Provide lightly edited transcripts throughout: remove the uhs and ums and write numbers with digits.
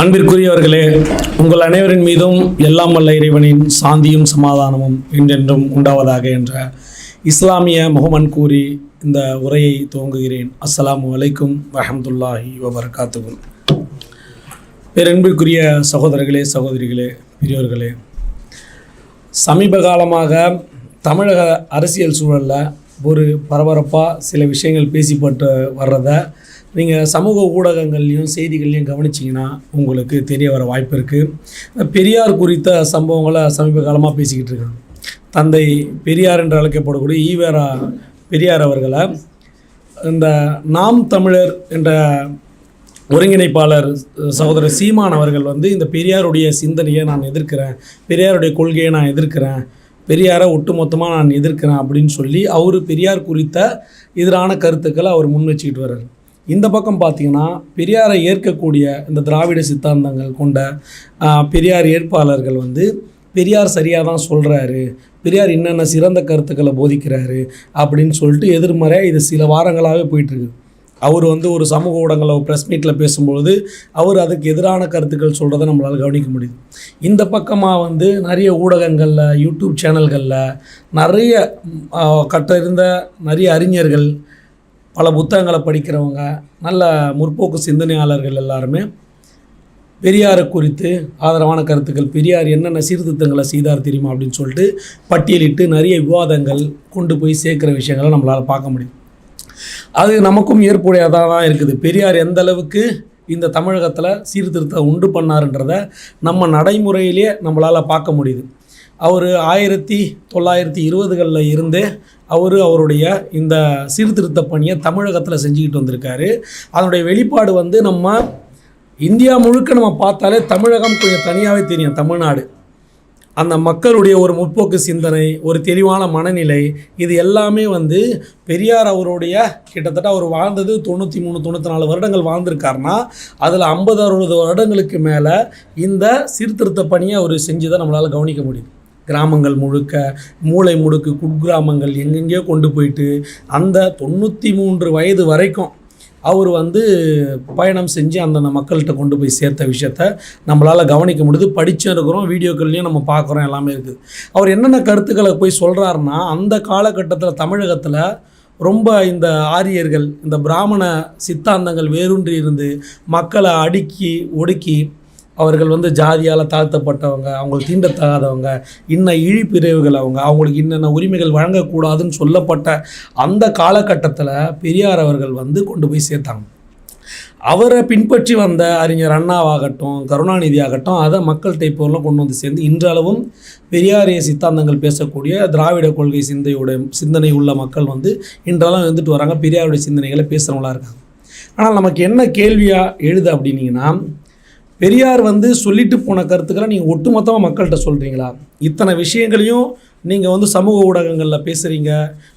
அன்பிற்குரியவர்களே, உங்கள் அனைவரின் மீதும் எல்லாம் வல்ல இறைவனின் சாந்தியும் சமாதானமும் என்றென்றும் உண்டாவதாக என்ற இஸ்லாமிய முகமன் கூறி இந்த உரையை துவங்குகிறேன். அஸ்ஸலாமு அலைக்கும் வரஹ்மத்துல்லாஹி வபரகாத்துஹு. பேரன்பிற்குரிய சகோதரர்களே, சகோதரிகளே, பெரியோர்களே, சமீப காலமாக தமிழக அரசியல் சூழலில் ஒரு பரபரப்பாக சில விஷயங்கள் பேசிப்பட்டு வர்றதை நீங்கள் சமூக ஊடகங்கள்லையும் செய்திகள்லையும் கவனிச்சிங்கன்னா உங்களுக்கு தெரிய வர வாய்ப்பு இருக்குது. பெரியார் குறித்த சம்பவங்களை சமீப காலமாக பேசிக்கிட்டு இருக்காங்க. தந்தை பெரியார் என்று அழைக்கப்படக்கூடிய ஈவேரா பெரியார் அவர்களை இந்த நாம் தமிழர் என்ற ஒருங்கிணைப்பாளர் சகோதரர் சீமான் அவர்கள் இந்த பெரியாருடைய சிந்தனையை நான் எதிர்க்கிறேன், பெரியாருடைய கொள்கையை நான் எதிர்க்கிறேன், பெரியாரை ஒட்டுமொத்தமாக நான் எதிர்க்கிறேன் அப்படின்னு சொல்லி அவர் பெரியார் குறித்த எதிரான கருத்துக்களை அவர் முன் வச்சுக்கிட்டு வர்றார். இந்த பக்கம் பார்த்திங்கன்னா பெரியாரை ஏற்கக்கூடிய இந்த திராவிட சித்தாந்தங்கள் கொண்ட பெரியார் ஏற்பாளர்கள் பெரியார் சரியாக தான் சொல்கிறாரு, பெரியார் என்னென்ன சிறந்த கருத்துக்களை போதிக்கிறாரு அப்படின்னு சொல்லிட்டு எதிர்மறையாக இது சில வாரங்களாகவே போயிட்டுருக்கு. அவர் ஒரு சமூக ஊடகங்களில் ப்ரெஸ் மீட்டில் பேசும்பொழுது அவர் அதுக்கு எதிரான கருத்துக்கள் சொல்கிறத நம்மளால் கவனிக்க முடியுது. இந்த பக்கமாக நிறைய ஊடகங்களில், யூடியூப் சேனல்களில் நிறைய கற்றிருந்த நிறைய அறிஞர்கள், பல புத்தகங்களை படிக்கிறவங்க, நல்ல முற்போக்கு சிந்தனையாளர்கள் எல்லாருமே பெரியாரை குறித்து ஆதரவான கருத்துக்கள், பெரியார் என்னென்ன சீர்திருத்தங்களை செய்தார் தெரியுமா அப்படின்னு சொல்லிட்டு பட்டியலிட்டு நிறைய விவாதங்கள் கொண்டு போய் சேர்க்குற விஷயங்களை நம்மளால் பார்க்க முடியும். அது நமக்கும் ஏற்புடையதாக தான் இருக்குது. பெரியார் எந்த அளவுக்கு இந்த தமிழகத்தில் சீர்திருத்தம் உண்டு பண்ணாருன்றதை நம்ம நடைமுறையிலே நம்மளால் பார்க்க முடியுது. அவர் 1920களில் இருந்தே அவருடைய இந்த சீர்திருத்த பணியை தமிழகத்தில் செஞ்சுக்கிட்டு வந்திருக்காரு. அதனுடைய வெளிப்பாடு நம்ம இந்தியா முழுக்க நம்ம பார்த்தாலே தமிழகம் கொஞ்சம் தனியாகவே தெரியும். தமிழ்நாடு அந்த மக்களுடைய ஒரு முற்போக்கு சிந்தனை, ஒரு தெளிவான மனநிலை, இது எல்லாமே பெரியார் அவருடைய கிட்டத்தட்ட அவர் வாழ்ந்தது 93-94 வருடங்கள் வாழ்ந்திருக்காருன்னா அதில் 50-60 வருடங்களுக்கு மேலே இந்த சீர்திருத்த பணியை அவர் செஞ்சதை நம்மளால் கவனிக்க முடியுது. கிராமங்கள் முழுக்க, மூளை முடுக்கு குக்கிராமங்கள் எங்கெங்கேயோ கொண்டு போயிட்டு அந்த 93 வயது வரைக்கும் அவர் பயணம் செஞ்சு அந்தந்த மக்கள்கிட்ட கொண்டு போய் சேர்த்த விஷயத்த நம்மளால் கவனிக்க முடியுது. படிச்சும் இருக்கிறோம், வீடியோக்கள்லையும் நம்ம பார்க்குறோம், எல்லாமே இருக்குது. அவர் என்னென்ன கருத்துக்களை போய் சொல்கிறாருன்னா, அந்த காலகட்டத்தில் தமிழகத்தில் ரொம்ப இந்த ஆரியர்கள், இந்த பிராமண சித்தாந்தங்கள் வேரூன்றி இருந்து மக்களை அடுக்கி ஒடுக்கி அவர்கள் ஜாதியால் தாழ்த்தப்பட்டவங்க, அவங்களுக்கு தீண்டத்தகாதவங்க, இன்ன இழிப்பிரிவுகள், அவங்களுக்கு இன்னென்ன உரிமைகள் வழங்கக்கூடாதுன்னு சொல்லப்பட்ட அந்த காலகட்டத்தில் பெரியார் அவர்கள் கொண்டு போய் சேர்த்தாங்க. அவரை பின்பற்றி வந்த அறிஞர் அண்ணாவாகட்டும், கருணாநிதி ஆகட்டும், அதை மக்கள்கிட்ட இப்போலாம் கொண்டு சேர்ந்து இன்றளவும் பெரியாரிய சித்தாந்தங்கள் பேசக்கூடிய திராவிட கொள்கை சிந்தனை உள்ள மக்கள் இன்றளவும் வந்துட்டு வராங்க, பெரியாருடைய சிந்தனைகளை பேசுகிறவங்களா இருக்காங்க. ஆனால் நமக்கு என்ன கேள்வியாக எழுது அப்படின்னீங்கன்னா, பெரியார் சொல்லிட்டு போன கருத்துக்களை நீங்கள் ஒட்டுமொத்தமாக மக்கள்கிட்ட சொல்கிறீங்களா? இத்தனை விஷயங்களையும் நீங்கள் சமூக ஊடகங்களில் பேசுகிறீங்க,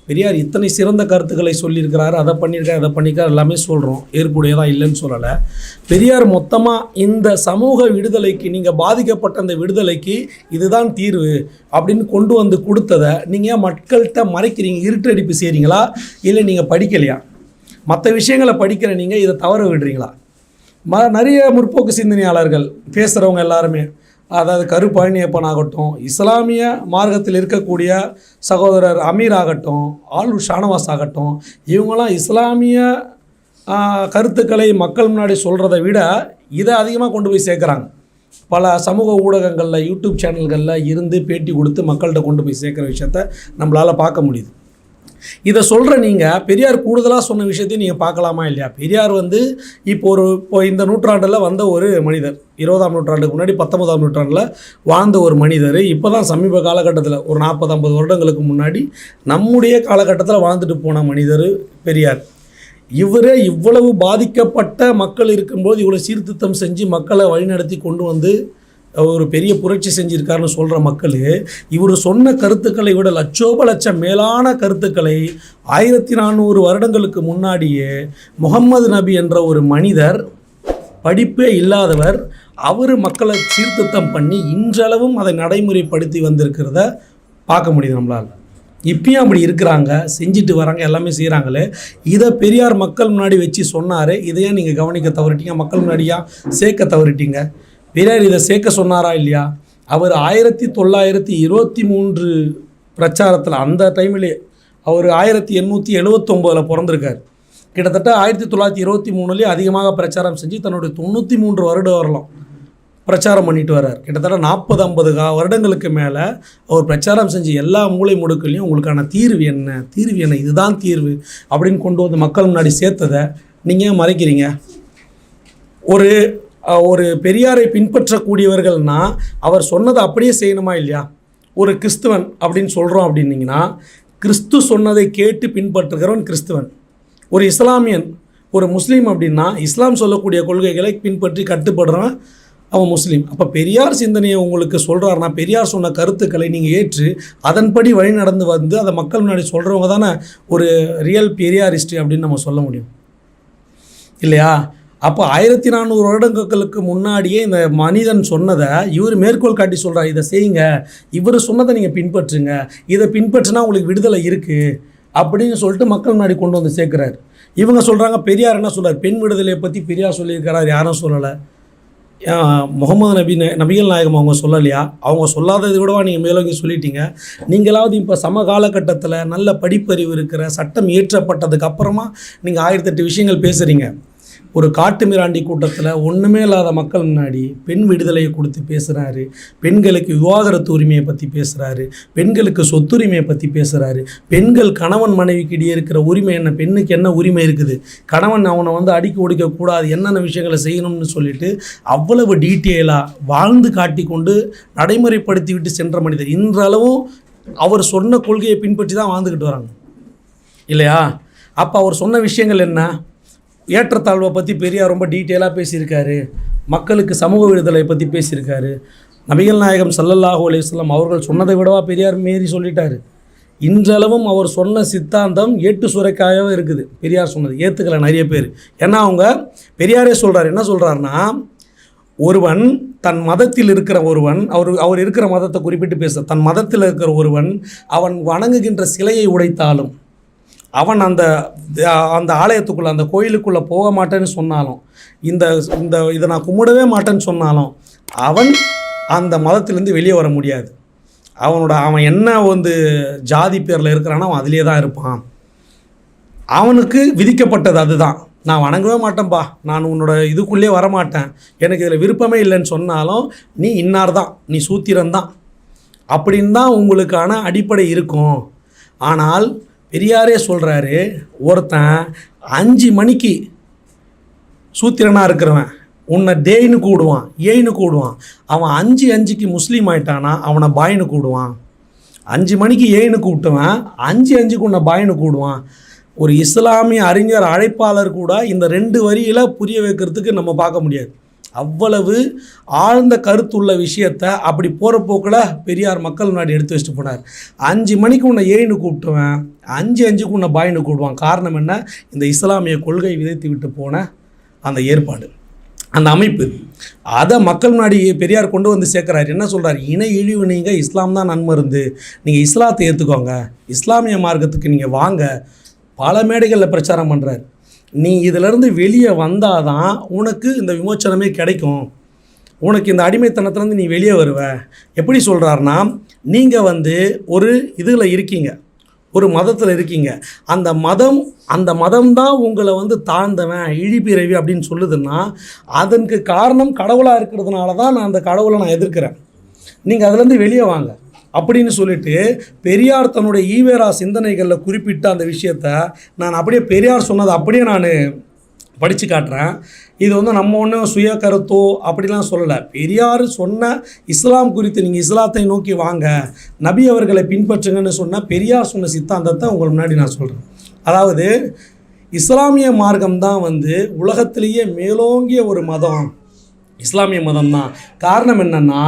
பெரியார் இத்தனை சிறந்த கருத்துக்களை சொல்லியிருக்கிறாரு, அதை பண்ணியிருக்காரு, அதை பண்ணியிருக்காரு, எல்லாமே சொல்கிறோம், ஏற்புடையதான் இல்லைன்னு சொல்லலை. பெரியார் மொத்தமாக இந்த சமூக விடுதலைக்கு, நீங்கள் பாதிக்கப்பட்ட அந்த விடுதலைக்கு இதுதான் தீர்வு அப்படின்னு கொண்டு கொடுத்ததை நீங்கள் மக்கள்கிட்ட மறைக்கிறீங்க, இருட்டடிப்பு செய்கிறீங்களா? இல்லை நீங்கள் படிக்கலையா? மற்ற விஷயங்களை படிக்கிற நீங்கள் இதை தவற விடுறீங்களா? நிறைய முற்போக்கு சிந்தனையாளர்கள் பேசுகிறவங்க எல்லாருமே, அதாவது கரு பழனியப்பன் ஆகட்டும், இஸ்லாமிய மார்க்கத்தில் இருக்கக்கூடிய சகோதரர் அமீர் ஆகட்டும், ஆலு ஷானவாஸ் ஆகட்டும், இவங்களாம் இஸ்லாமிய கருத்துக்களை மக்கள் முன்னாடி சொல்கிறத விட இதை அதிகமாக கொண்டு போய் சேர்க்குறாங்க. பல சமூக ஊடகங்களில், யூடியூப் சேனல்களில் இருந்து பேட்டி கொடுத்து மக்கள்கிட்ட கொண்டு போய் சேர்க்குற விஷயத்த நம்மளால் பார்க்க முடியுது. இதை சொல்கிற நீங்கள் பெரியார் கூடுதலாக சொன்ன விஷயத்தையும் நீங்கள் பார்க்கலாமா இல்லையா? பெரியார் இப்போ இந்த நூற்றாண்டில் வந்த ஒரு மனிதர், 20ஆம் நூற்றாண்டுக்கு முன்னாடி 19ஆம் நூற்றாண்டில் வாழ்ந்த ஒரு மனிதர், இப்போ தான் சமீப காலகட்டத்தில் ஒரு 40-50 வருடங்களுக்கு முன்னாடி நம்முடைய காலகட்டத்தில் வாழ்ந்துட்டு போன மனிதர் பெரியார். இவரே இவ்வளவு பாதிக்கப்பட்ட மக்கள் இருக்கும்போது இவ்வளோ சீர்திருத்தம் செஞ்சு மக்களை வழிநடத்தி கொண்டு ஒரு பெரிய புரட்சி செஞ்சுருக்காருன்னு சொல்கிற மக்கள், இவர் சொன்ன கருத்துக்களை விட லட்சோபலட்சம் மேலான கருத்துக்களை 1400 வருடங்களுக்கு முன்னாடியே முகம்மது நபி என்ற ஒரு மனிதர், படிப்பே இல்லாதவர், அவர் மக்களை சீர்திருத்தம் பண்ணி இன்றளவும் அதை நடைமுறைப்படுத்தி வந்திருக்கிறத பார்க்க முடியுது நம்மளால். இப்பயும் அப்படி இருக்கிறாங்க, செஞ்சுட்டு வராங்க, எல்லாமே செய்கிறாங்களே. இதை பெரியார் மக்கள் முன்னாடி வச்சு சொன்னார். இதையே நீங்கள் கவனிக்க தவறிட்டீங்க, மக்கள் முன்னாடியா சேர்க்க தவறிட்டீங்க. பெரியார் இதை சேர்க்க சொன்னாரா இல்லையா? அவர் 1923 பிரச்சாரத்தில் அந்த டைம்லேயே அவர் 1879 பிறந்திருக்கார். கிட்டத்தட்ட 1923 அதிகமாக பிரச்சாரம் செஞ்சு தன்னுடைய 93 வருடம் வரலாம் பிரச்சாரம் பண்ணிட்டு வர்றார். கிட்டத்தட்ட 40-50 வருடங்களுக்கு மேலே அவர் பிரச்சாரம் செஞ்சு எல்லா மூலை முடுக்கலையும் உங்களுக்கான தீர்வு என்ன, இதுதான் தீர்வு அப்படின்னு கொண்டு வந்து மக்கள் முன்னாடி சேர்த்ததை நீங்கள் மறைக்கிறீங்க. ஒரு பெரியாரை பின்பற்றக்கூடியவர்கள்னா அவர் சொன்னதை அப்படியே செய்யணுமா இல்லையா? ஒரு கிறிஸ்துவன் அப்படின்னு சொல்கிறோம் அப்படின்னீங்கன்னா, கிறிஸ்து சொன்னதை கேட்டு பின்பற்றுகிறவன் கிறிஸ்துவன். ஒரு இஸ்லாமியன், ஒரு முஸ்லீம் அப்படின்னா இஸ்லாம் சொல்லக்கூடிய கொள்கைகளை பின்பற்றி கட்டுப்படுறவன் அவன் முஸ்லீம். அப்போ பெரியார் சிந்தனையை உங்களுக்கு சொல்கிறாருன்னா, பெரியார் சொன்ன கருத்துக்களை நீங்கள் ஏற்று அதன்படி வழி நடந்து வந்து அதை மக்கள் முன்னாடி சொல்கிறவங்க தானே ஒரு ரியல் பெரியாரிஸ்ட் அப்படின்னு நம்ம சொல்ல முடியும் இல்லையா? அப்போ 1400 வருடங்களுக்கு முன்னாடியே இந்த மனிதன் சொன்னதை இவர் மேற்கோள் காட்டி சொல்கிறார், இதை செய்யுங்க, இவர் சொன்னதை நீங்கள் பின்பற்றுங்க, இதை பின்பற்றினா உங்களுக்கு விடுதலை இருக்குது அப்படின்னு சொல்லிட்டு மக்கள் முன்னாடி கொண்டு வந்து சேர்க்குறாரு. இவங்க சொல்கிறாங்க பெரியார் என்ன சொல்கிறார், பெண் விடுதலையை பற்றி பெரியார் சொல்லியிருக்கிறார், யாரும் சொல்லலை. முகமது நபிகள் நாயகம் அவங்க சொல்லலையா? அவங்க சொல்லாததை விடவா நீங்கள் மேலோங்கி சொல்லிட்டீங்க? நீங்களாவது இப்போ சம காலகட்டத்தில் நல்ல படிப்பறிவு இருக்கிற சட்டம் இயற்றப்பட்டதுக்கு அப்புறமா நீங்கள் 1008 விஷயங்கள் பேசுகிறீங்க. ஒரு காட்டு மிராண்டி கூட்டத்தில் ஒன்றுமே இல்லாத மக்கள் முன்னாடி பெண் விடுதலையை கொடுத்து பேசுகிறாரு, பெண்களுக்கு விவாகரத்து உரிமையை பற்றி பேசுகிறாரு, பெண்களுக்கு சொத்துரிமையை பற்றி பேசுகிறாரு, பெண்கள் கணவன் மனைவிக்கு இடையே இருக்கிற உரிமை என்ன, பெண்ணுக்கு என்ன உரிமை இருக்குது, கணவன் அவனை வந்து அடிக்க ஒடிக்கக்கூடாது, என்னென்ன விஷயங்களை செய்யணும்னு சொல்லிட்டு அவ்வளவு டீட்டெயிலாக வாழ்ந்து காட்டி கொண்டு நடைமுறைப்படுத்தி விட்டு சென்ற மனிதர் இன்றளவும் அவர் சொன்ன கொள்கையை பின்பற்றி தான் வாழ்ந்துக்கிட்டு வராங்க இல்லையா? அப்போ அவர் சொன்ன விஷயங்கள் என்ன? ஏற்றத்தாழ்வை பற்றி பெரியார் ரொம்ப டீட்டெயிலாக பேசியிருக்காரு, மக்களுக்கு சமூக விடுதலை பற்றி பேசியிருக்காரு. நபிகள் நாயகம் ஸல்லல்லாஹு அலைஹி வஸல்லம் அவர்கள் சொன்னதை விடவா பெரியார் மீறி சொல்லிட்டார். இன்றளவும் அவர் சொன்ன சித்தாந்தம் ஏட்டு சுரைக்காயாகவே இருக்குது. பெரியார் சொன்னது ஏற்றுக்கலை நிறைய பேர். ஏன்னா அவங்க பெரியாரே சொல்கிறார், என்ன சொல்கிறாருன்னா, ஒருவன் தன் மதத்தில் இருக்கிற ஒருவன், அவர் இருக்கிற மதத்தை குறிப்பிட்டு பேச, தன் மதத்தில் இருக்கிற ஒருவன் அவன் வணங்குகின்ற சிலையை உடைத்தாலும், அவன் அந்த ஆலயத்துக்குள்ளே அந்த கோயிலுக்குள்ளே போக மாட்டேன்னு சொன்னாலும், இதை நான் கும்பிடவே மாட்டேன்னு சொன்னாலும் அவன் அந்த மதத்திலேருந்து வெளியே வர முடியாது. அவன் என்ன வந்து ஜாதி பேரில் இருக்கிறானோ அவன் அதிலே தான் இருப்பான். அவனுக்கு விதிக்கப்பட்டது அதுதான். நான் வணங்கவே மாட்டேன்ப்பா, நான் உன்னோட இதுக்குள்ளே வரமாட்டேன், எனக்கு இதில் விருப்பமே இல்லைன்னு சொன்னாலும் நீ இன்னார் தான், நீ சூத்திரன்தான் அப்படின்னு தான் உங்களுக்கான அடிப்படை இருக்கும். ஆனால் பெரியாரே சொல்கிறாரு, ஒருத்தன் 5 மணிக்கு சூத்திரனாக இருக்கிறவன் உன்னை டேய்னு கூடுவான், ஏய்னு கூடுவான். அவன் 5:05க்கு முஸ்லீம் ஆகிட்டானா அவனை பாயின்னு கூடுவான். 5 மணிக்கு ஏய்னு கூப்பிட்டுவன் 5:05க்கு உன்னை பாயின்னு கூடுவான். ஒரு இஸ்லாமிய அறிஞர் அழைப்பாளர் கூட இந்த 2 வரியில் புரிய வைக்கிறதுக்கு நம்ம பார்க்க முடியாது. அவ்வளவு ஆழ்ந்த கருத்துள்ள விஷயத்தை அப்படி போகிற போக்கில் பெரியார் மக்கள் முன்னாடி எடுத்து வச்சுட்டு போனார். 5 மணிக்கு உன்னை ஏன்னு கூப்பிட்டுவேன், 5:05க்கு உன்னை பாயின்னு கூப்பிடுவான். காரணம் என்ன? இந்த இஸ்லாமிய கொள்கை விதைத்து விட்டு போன அந்த ஏற்பாடு, அந்த அமைப்பு, அதை மக்கள் முன்னாடி பெரியார் கொண்டு வந்து சேர்க்குறாரு. என்ன சொல்கிறார்? இணை இழிவு நீங்கள், இஸ்லாம் தான் நன்மருந்து, நீங்கள் இஸ்லாத்தை ஏற்றுக்கோங்க, இஸ்லாமிய மார்க்கத்துக்கு நீங்கள் வாங்க, பல மேடைகளில் பிரச்சாரம் பண்ணுறார். நீ இதிலேருந்து வெளியே வந்தால் தான் உனக்கு இந்த விமோச்சனமே கிடைக்கும், உனக்கு இந்த அடிமைத்தனத்துலேருந்து நீ வெளியே வருவ. எப்படி சொல்கிறாருன்னா, நீங்கள் வந்து ஒரு இதில் இருக்கீங்க, ஒரு மதத்தில் இருக்கீங்க, அந்த மதம் தான் உங்களை வந்து தாழ்ந்தவன், இழிபிறவி அப்படின்னு சொல்லுதுன்னா அதற்கு காரணம் கடவுளாக இருக்கிறதுனால தான் நான் அந்த கடவுளை நான் எதிர்க்கிறேன், நீங்கள் அதுலேருந்து வெளியே வாங்க அப்படின்னு சொல்லிட்டு பெரியார் தன்னுடைய ஈவேரா சிந்தனைகளில் குறிப்பிட்ட அந்த விஷயத்தை நான் அப்படியே பெரியார் சொன்னதை அப்படியே நான் படித்து காட்டுறேன். இது வந்து நம்ம ஒன்றும் சுய கருத்தோ அப்படிலாம் சொல்லலை. பெரியார் சொன்ன இஸ்லாம் குறித்து நீங்கள் இஸ்லாத்தை நோக்கி வாங்க, நபி அவர்களை பின்பற்றுங்கன்னு சொன்ன பெரியார் சொன்ன சித்தாந்தத்தை உங்கள் முன்னாடி நான் சொல்கிறேன். அதாவது இஸ்லாமிய மார்க்கம் தான் வந்து உலகத்திலேயே மேலோங்கிய ஒரு மதம் இஸ்லாமிய மதம் தான். காரணம் என்னென்னா,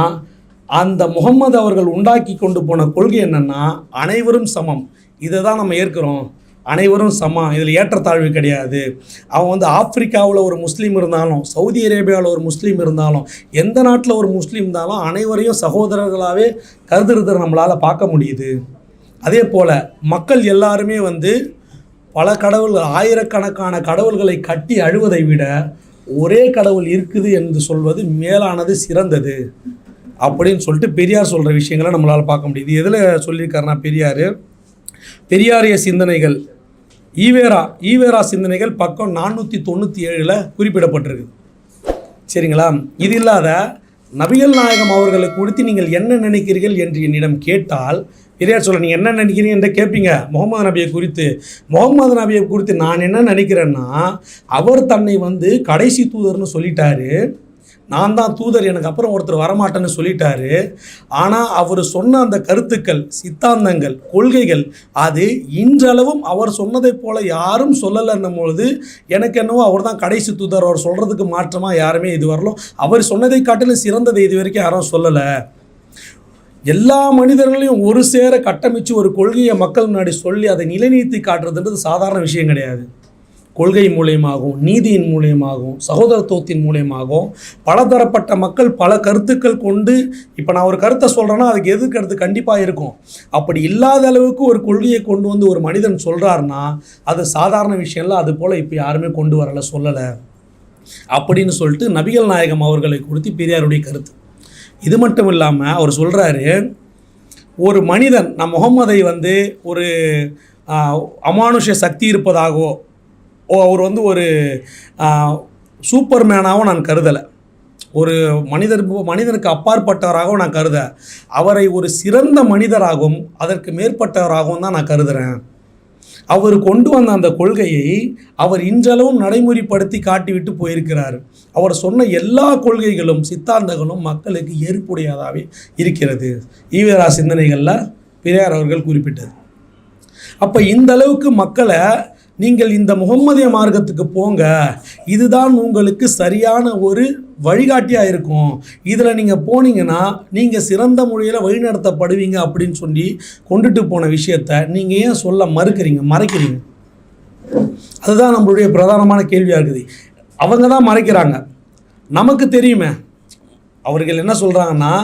அந்த முகம்மது அவர்கள் உண்டாக்கி கொண்டு போன கொள்கை என்னென்னா அனைவரும் சமம். இதை தான் நம்ம ஏற்கிறோம், அனைவரும் சமம், இதில் ஏற்றத்தாழ்வு கிடையாது. அவன் வந்து ஆப்பிரிக்காவில் ஒரு முஸ்லீம் இருந்தாலும், சவுதி அரேபியாவில் ஒரு முஸ்லீம் இருந்தாலும், எந்த நாட்டில் ஒரு முஸ்லீம் இருந்தாலும் அனைவரையும் சகோதரர்களாகவே கருதுறதை நம்மளால் பார்க்க முடியுது. அதே போல் மக்கள் எல்லாருமே வந்து பல கடவுள்கள், ஆயிரக்கணக்கான கடவுள்களை கட்டி அழுவதை விட ஒரே கடவுள் இருக்குது என்று சொல்வது மேலானது, சிறந்தது அப்படின்னு சொல்லிட்டு பெரியார் சொல்கிற விஷயங்களை நம்மளால் பார்க்க முடியுது. எதில் சொல்லியிருக்காருன்னா பெரியாரிய சிந்தனைகள், ஈவேரா சிந்தனைகள் பக்கம் 497 குறிப்பிடப்பட்டிருக்கு. சரிங்களா? இது இல்லாத நபிகள் நாயகம் அவர்களை குறித்து நீங்கள் என்ன நினைக்கிறீர்கள் என்று என்னிடம் கேட்டால் பெரியார் சொல்ல, நீங்கள் என்ன நினைக்கிறீங்க என்று கேட்பீங்க. முகமது நபியை குறித்து நான் என்ன நினைக்கிறேன்னா, அவர் தன்னை வந்து கடைசி தூதர்னு சொல்லிட்டாரு, நான் தான் தூதர், எனக்கு அப்புறம் ஒருத்தர் வரமாட்டேன்னு சொல்லிட்டாரு. ஆனால் அவர் சொன்ன அந்த கருத்துக்கள், சித்தாந்தங்கள், கொள்கைகள் அது இன்றளவும் அவர் சொன்னதை போல் யாரும் சொல்லலைன்னும் பொழுது எனக்கு என்னவோ அவர் தான் கடைசி தூதர். அவர் சொல்கிறதுக்கு மாற்றமாக யாருமே இது வரலும், அவர் சொன்னதை காட்டிலும் சிறந்ததை இது வரைக்கும் யாரும் சொல்லலை. எல்லா மனிதர்களையும் ஒரு சேர கட்டமைச்சு ஒரு கொள்கையை மக்கள் முன்னாடி சொல்லி அதை நிலைநிறுத்தி காட்டுறதுன்றது சாதாரண விஷயம் கிடையாது. கொள்கை மூலியமாகவும், நீதியின் மூலியமாகவும், சகோதரத்துவத்தின் மூலியமாகவும் பலதரப்பட்ட மக்கள் பல கருத்துக்கள் கொண்டு, இப்போ நான் ஒரு கருத்தை சொல்கிறேன்னா அதுக்கு எதிர்கருத்து கண்டிப்பாக இருக்கும். அப்படி இல்லாத அளவுக்கு ஒரு கொள்கையை கொண்டு வந்து ஒரு மனிதன் சொல்கிறாருன்னா அது சாதாரண விஷயம் இல்லை. அது போல் இப்போ யாருமே கொண்டு வரலை, சொல்லலை அப்படின்னு சொல்லிட்டு நபிகள் நாயகம் அவர்களை குறித்து பெரியாருடைய கருத்து. இது மட்டும் இல்லாமல் அவர் சொல்கிறாரு, ஒரு மனிதன், நான் முகம்மதை வந்து ஒரு அமானுஷ சக்தி இருப்பதாகவோ, அவர் வந்து ஒரு சூப்பர்மேனாகவும் நான் கருதலை, ஒரு மனிதனுக்கு அப்பாற்பட்டவராகவும் நான் கருத, அவரை ஒரு சிறந்த மனிதராகவும் அதற்கு மேற்பட்டவராகவும் தான் நான் கருதுகிறேன். அவர் கொண்டு வந்த அந்த கொள்கையை அவர் இன்றளவும் நடைமுறைப்படுத்தி காட்டிவிட்டு போயிருக்கிறார். அவர் சொன்ன எல்லா கொள்கைகளும், சித்தாந்தங்களும் மக்களுக்கு ஏற்புடையதாகவே இருக்கிறது. ஈவேரா சிந்தனைகளில் பெரியார் அவர்கள் குறிப்பிட்டது. அப்போ இந்த அளவுக்கு மக்களை நீங்கள் இந்த முகம்மதிய மார்க்கத்துக்கு போங்க, இதுதான் உங்களுக்கு சரியான ஒரு வழிகாட்டியாக இருக்கும், இதில் நீங்கள் போனீங்கன்னா நீங்கள் சிறந்த முறையில் வழிநடத்தப்படுவீங்க அப்படின்னு சொல்லி கொண்டுட்டு போன விஷயத்தை நீங்கள் ஏன் சொல்ல மறைக்கிறீங்க? அதுதான் நம்மளுடைய பிரதானமான கேள்வியாக இருக்குது. அவங்க தான் மறைக்கிறாங்க, நமக்கு தெரியுமே. அவர்கள் என்ன சொல்கிறாங்கன்னா,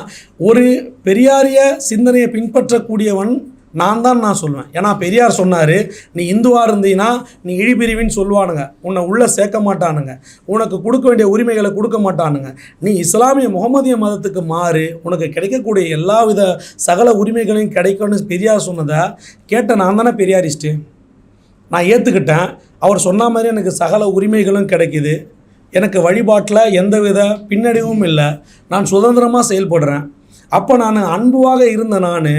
ஒரு பெரியாரிய சிந்தனையை பின்பற்றக்கூடியவன் நான் சொல்லுவேன். ஏன்னா பெரியார் சொன்னார், நீ இந்துவாக இருந்தீங்கன்னா நீ இழிபிரிவின்னு சொல்லுவானுங்க, உன்னை உள்ளே சேர்க்க மாட்டானுங்க, உனக்கு கொடுக்க வேண்டிய உரிமைகளை கொடுக்க மாட்டானுங்க, நீ இஸ்லாமிய முகமதிய மதத்துக்கு மாறு, உனக்கு கிடைக்கக்கூடிய எல்லா வித சகல உரிமைகளையும் கிடைக்கும்னு பெரியார் சொன்னதை கேட்ட நான் தானே பெரியாரிஸ்ட்டு. நான் ஏற்றுக்கிட்டேன், அவர் சொன்ன மாதிரி எனக்கு சகல உரிமைகளும் கிடைக்கிது, எனக்கு வழிபாட்டில் எந்தவித பின்னடைவும் இல்லை, நான் சுதந்திரமாக செயல்படுறேன். அப்போ நான் அன்புவாக இருந்த நான்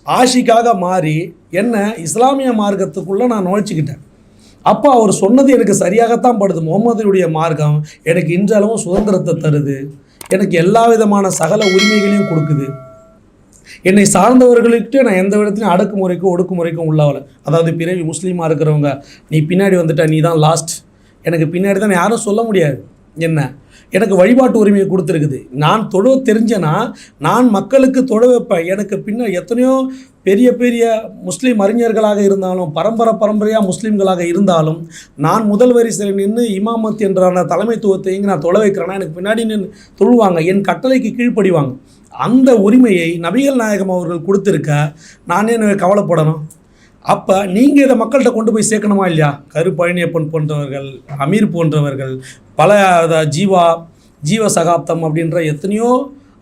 ஆஷிக்காக மாறி என்ன இஸ்லாமிய மார்க்கத்துக்குள்ளே நான் நுழைச்சிக்கிட்டேன். அப்போ அவர் சொன்னது எனக்கு சரியாகத்தான் படுது. முகமதுடைய மார்க்கம் எனக்கு இன்றளவும் சுதந்திரத்தை தருது, எனக்கு எல்லா விதமான சகல உரிமைகளையும் கொடுக்குது, என்னை சார்ந்தவர்களுக்கு நான் எந்த விதத்துலையும் அடக்குமுறைக்கும் ஒடுக்குமுறைக்கும் உள்ளவலை. அதாவது பிறவி முஸ்லீமாக இருக்கிறவங்க, நீ பின்னாடி வந்துட்ட, நீ தான் லாஸ்ட், எனக்கு பின்னாடி தான் யாரும் சொல்ல முடியாது. என்ன, எனக்கு வழிபாட்டு உரிமையை கொடுத்துருக்குது, நான் தொழ தெரிஞ்சேன்னா நான் மக்களுக்கு தொழ வைப்பேன். எனக்கு எத்தனையோ பெரிய பெரிய முஸ்லீம் அறிஞர்களாக இருந்தாலும், பரம்பரையாக முஸ்லீம்களாக இருந்தாலும், நான் முதல் வரிசையில் நின்று இமாமத் என்ற அந்த தலைமைத்துவத்தை இங்கே நான் தொழ வைக்கிறேன்னா எனக்கு பின்னாடி நின்று தொழுவாங்க, என் கட்டளைக்கு கீழ்ப்படிவாங்க. அந்த உரிமையை நபிகள் நாயகம் அவர்கள் கொடுத்துருக்க நான் என்ன கவலைப்படணும்? அப்போ நீங்கள் இதை மக்கள்கிட்ட கொண்டு போய் சேர்க்கணுமா இல்லையா? கருப்பழனியப்பன் போன்றவர்கள், அமீர் போன்றவர்கள், பல ஜீவ சகாப்தம் அப்படின்ற எத்தனையோ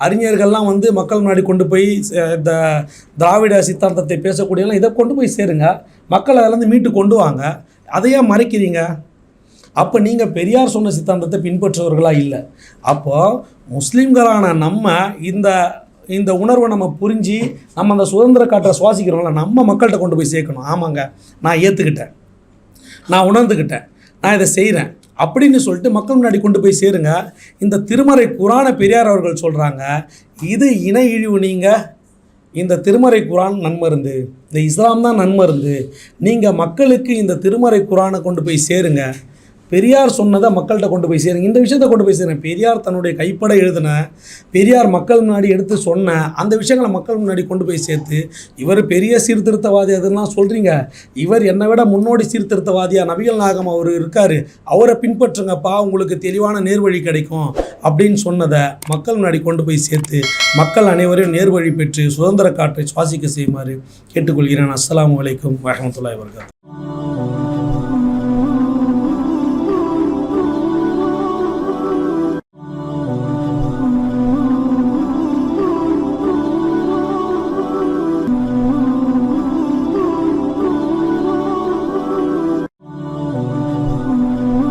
அறிஞர்கள்லாம் வந்து மக்கள் முன்னாடி கொண்டு போய் இந்த திராவிட சித்தாந்தத்தை பேசக்கூடியலாம் இதை கொண்டு போய் சேருங்க, மக்கள் அதிலேருந்து மீட்டு கொண்டு வாங்க. அதையே மறைக்கிறீங்க. அப்போ நீங்கள் பெரியார் சொன்ன சித்தாந்தத்தை பின்பற்றுவர்களாக இல்லை. அப்போது முஸ்லீம்களான நம்ம இந்த உணர்வை நம்ம புரிஞ்சு நம்ம அந்த சுதந்திர காற்றை சுவாசிக்கிறோம்ல, நம்ம மக்கள்கிட்ட கொண்டு போய் சேர்க்கணும். ஆமாங்க, நான் ஏற்றுக்கிட்டேன், நான் உணர்ந்துக்கிட்டேன், நான் இதை செய்கிறேன் அப்படின்னு சொல்லிட்டு மக்கள் முன்னாடி கொண்டு போய் சேருங்க. இந்த திருமறை குரானை பெரியார் அவர்கள் சொல்கிறாங்க, இது இணை இழிவு. நீங்கள் இந்த திருமறை குரான் நன்மருந்து, இந்த இஸ்லாம் தான் நன்மருந்து. நீங்கள் மக்களுக்கு இந்த திருமறை குரானை கொண்டு போய் சேருங்க. பெரியார் சொன்னதை மக்கள்கிட்ட கொண்டு போய் சேருங்க. இந்த விஷயத்தை கொண்டு போய் சேருங்க. பெரியார் தன்னுடைய கைப்பட எழுதின, பெரியார் மக்கள் முன்னாடி எடுத்து சொன்ன அந்த விஷயங்களை மக்கள் முன்னாடி கொண்டு போய் சேர்த்து, இவர் பெரிய சீர்திருத்தவாதி அதெல்லாம் சொல்கிறீங்க, இவர் என்னை விட முன்னோடி சீர்திருத்தவாதியாக நபிகள் நாயகம் அவர் இருக்கார், அவரை பின்பற்றுங்கப்பா, உங்களுக்கு தெளிவான நேர்வழி கிடைக்கும் அப்படின்னு சொன்னதை மக்கள் முன்னாடி கொண்டு போய் சேர்த்து மக்கள் அனைவரையும் நேர்வழி பெற்று சுதந்திர காற்றை சுவாசிக்க செய்யுமாறு கேட்டுக்கொள்கிறேன். அஸ்ஸலாமு அலைக்கும் வரஹ்மத்துல்லாஹி வபரகாத்துஹு.